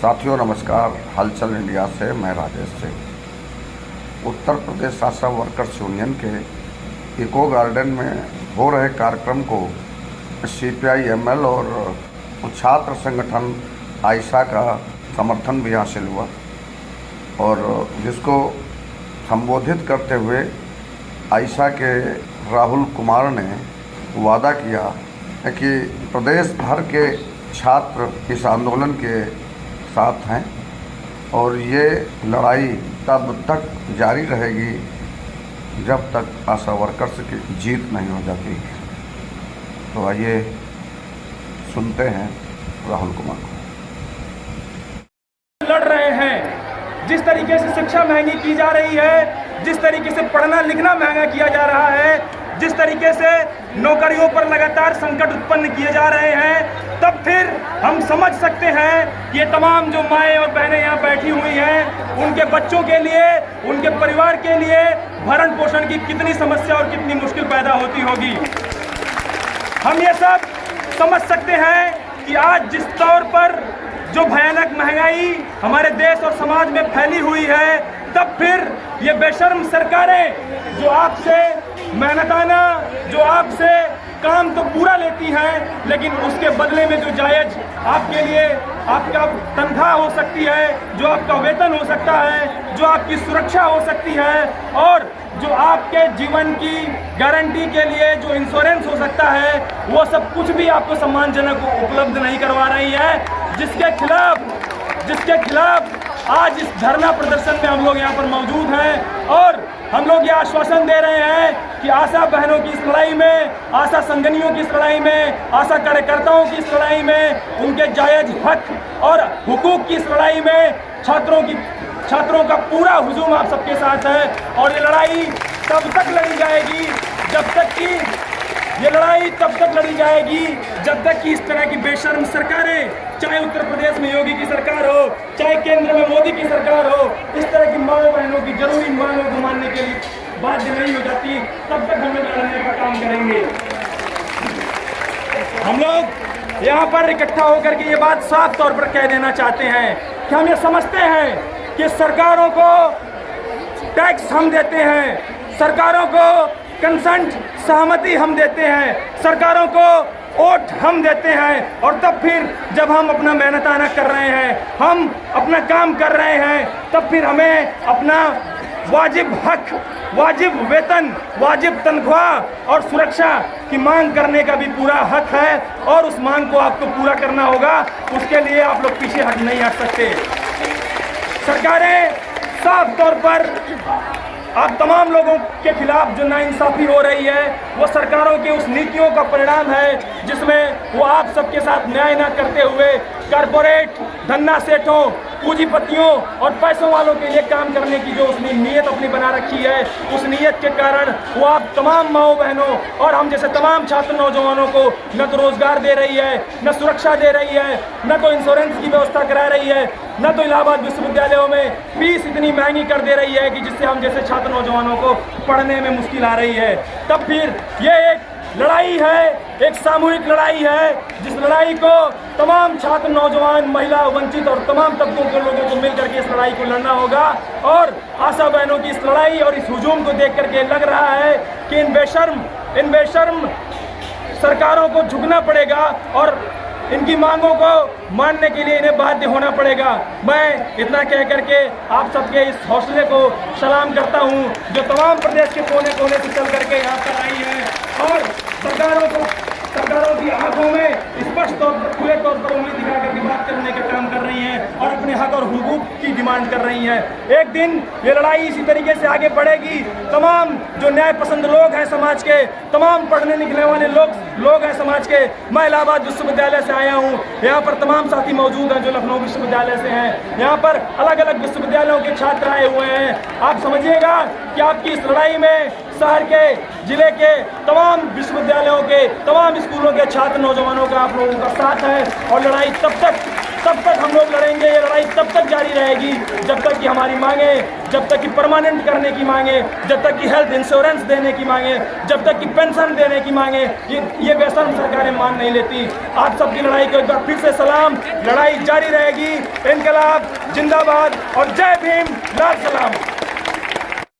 साथियों नमस्कार। हलचल इंडिया से मैं राजेश सिंह। उत्तर प्रदेश आशा वर्कर्स यूनियन के इको गार्डन में हो रहे कार्यक्रम को सीपीआई एमएल और छात्र संगठन आयशा का समर्थन भी हासिल हुआ और जिसको संबोधित करते हुए आयशा के राहुल कुमार ने वादा किया है कि प्रदेश भर के छात्र इस आंदोलन के साथ हैं और ये लड़ाई तब तक जारी रहेगी जब तक आशा वर्कर्स की जीत नहीं हो जाती। तो आइए सुनते हैं राहुल कुमार को। लड़ रहे हैं, जिस तरीके से शिक्षा महंगी की जा रही है, जिस तरीके से पढ़ना लिखना महंगा किया जा रहा है, जिस तरीके से नौकरियों पर लगातार संकट उत्पन्न किए जा रहे हैं, तब फिर हम समझ सकते हैं ये तमाम जो माएँ और बहनें यहाँ बैठी हुई हैं, उनके बच्चों के लिए, उनके परिवार के लिए भरण पोषण की कितनी समस्या और कितनी मुश्किल पैदा होती होगी। हम ये सब समझ सकते हैं कि आज जिस तौर पर जो भयानक महंगाई हमारे देश और समाज में फैली हुई है, तब फिर ये बेशर्म सरकारें जो आपसे मेहनताना, जो आपसे काम तो पूरा लेती हैं, लेकिन उसके बदले में जो जायज आपके लिए आपका तनख्वाह हो सकती है, जो आपका वेतन हो सकता है, जो आपकी सुरक्षा हो सकती है और जो आपके जीवन की गारंटी के लिए जो इंश्योरेंस हो सकता है, वो सब कुछ भी आपको सम्मानजनक उपलब्ध नहीं करवा रही है, जिसके खिलाफ आज इस धरना प्रदर्शन में हम लोग यहाँ पर मौजूद हैं और हम लोग ये आश्वासन दे रहे हैं कि आशा बहनों की इस लड़ाई में, आशा संगठनियों की इस लड़ाई में, आशा कार्यकर्ताओं की इस लड़ाई में, उनके जायज हक और हुकूक की इस लड़ाई में छात्रों का पूरा हुजूम आप सबके साथ है और ये लड़ाई तब तक लड़ी जाएगी जब तक कि इस तरह की बेशर्म सरकारें, चाहे उत्तर प्रदेश में योगी की सरकार हो, चाहे केंद्र में मोदी की सरकार हो, इस तरह की माँओं बहनों की जरूरी मांगों को मानने के लिए बाध्य नहीं हो जाती, तब तक हम लोग लड़ने का काम करेंगे। हम लोग यहाँ पर इकट्ठा होकर के ये बात साफ तौर पर कह देना चाहते हैं कि हम ये समझते हैं कि सरकारों को टैक्स हम देते हैं, सरकारों को कंसेंट सहमति हम देते हैं, सरकारों को वोट हम देते हैं और तब फिर जब हम अपना मेहनताना कर रहे हैं, हम अपना काम कर रहे हैं, तब फिर हमें अपना वाजिब हक, वाजिब वेतन, वाजिब तनख्वाह और सुरक्षा की मांग करने का भी पूरा हक है और उस मांग को आपको पूरा करना होगा। उसके लिए आप लोग पीछे हट नहीं हट सकते। सरकारें साफ तौर पर आप तमाम लोगों के खिलाफ जो नाइंसाफी हो रही है, वो सरकारों की उस नीतियों का परिणाम है जिसमें वो आप सबके साथ न्याय न करते हुए कारपोरेट धन्ना सेठों, पूंजीपतियों और पैसों वालों के लिए काम करने की जो उसने नीयत अपनी बना रखी है, उस नीयत के कारण वो आप तमाम माओ बहनों और हम जैसे तमाम छात्र नौजवानों को न तो रोजगार दे रही है, न सुरक्षा दे रही है, न तो इंश्योरेंस की व्यवस्था करा रही है, न तो इलाहाबाद विश्वविद्यालयों में फीस इतनी महंगी कर दे रही है कि जिससे हम जैसे छात्र नौजवानों को पढ़ने में मुश्किल आ रही है। तब फिर ये एक लड़ाई है, एक सामूहिक लड़ाई है, जिस लड़ाई को तमाम छात्र, नौजवान, महिला, वंचित और तमाम तबकों के लोगों को मिलकर के इस लड़ाई को लड़ना होगा। और आशा बहनों की इस लड़ाई और इस हुजूम को देख करके लग रहा है कि इन बेशर्म सरकारों को झुकना पड़ेगा और इनकी मांगों को मानने के लिए इन्हें बाध्य होना पड़ेगा। मैं इतना कह करके आप सबके इस हौसले को सलाम करता हूं, जो तमाम प्रदेश के कोने कोने से चल करके यहाँ पर आई है और सरकारों की आंखों में स्पष्ट तौर पर, खुले तौर पर उंगली दिखा करके बात करने का काम कर रही हैं और अपने हक और हुकूक की डिमांड कर रही हैं। एक दिन ये लड़ाई इसी तरीके से आगे बढ़ेगी। तमाम जो न्याय पसंद लोग हैं समाज के, तमाम पढ़ने निकलने वाले लोग हैं समाज के। मैं इलाहाबाद विश्वविद्यालय से आया हूँ, यहाँ पर तमाम साथी मौजूद हैं जो लखनऊ विश्वविद्यालय से हैं। यहाँ पर अलग अलग विश्वविद्यालयों के छात्र आए हुए हैं। आप समझिएगा कि आपकी इस लड़ाई में शहर के, जिले के तमाम विश्वविद्यालयों के, तमाम स्कूलों के छात्र नौजवानों का आप लोगों का साथ है और लड़ाई तब तब तक हम लोग लड़ेंगे। ये लड़ाई तब तक जारी रहेगी जब तक कि हमारी मांगे, जब तक कि परमानेंट करने की मांगे, जब तक कि हेल्थ इंश्योरेंस देने की मांगे, जब तक कि पेंशन देने की मांगे, ये बेशर्म सरकारें मान नहीं लेती। आप सबकी लड़ाई को एक बार फिर से सलाम। लड़ाई जारी रहेगी। इनकलाब जिंदाबाद और जय भीम, लाल सलाम।